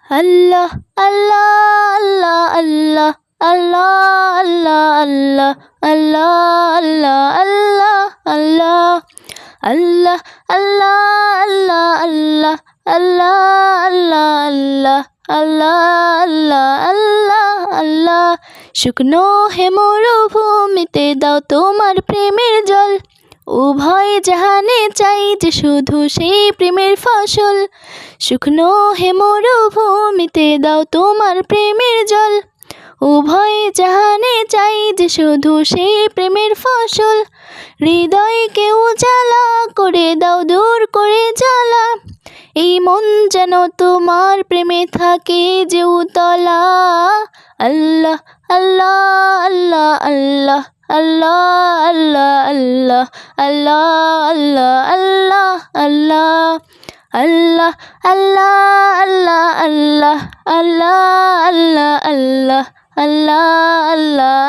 আল্লাহ আল্লাহ আল্লাহ আল্লাহ আল্লাহ আল্লাহ আল্লাহ আল্লাহ আল্লাহ আল্লাহ আল্লাহ আল্লাহ আল্লাহ আল্লাহ আল্লাহ আল্লাহ আল্লাহ আল্লাহ শুকনো হে মরুভূমিতে দাও তোমার প্রেমের জল উভয় জাহানে চাই যে শুধু সেই প্রেমের ফসল শুকনো হে মরুভূমিতে দাও তোমার প্রেমের জল উভয় জাহানে চাই যে শুধু সেই প্রেমের ফসল হৃদয়কে উজালা করে দাও দূর করে জ্বালা এই মন যেন তোমার প্রেমে থাকে যে উতলা আল্লাহ আল্লাহ আল্লাহ আল্লাহ আল্লাহ আল্লাহ আল্লাহ আল্লাহ আল্লাহ আল্লাহ আল্লাহ আল্লাহ আল্লাহ আল্লাহ আল্লাহ আল্লাহ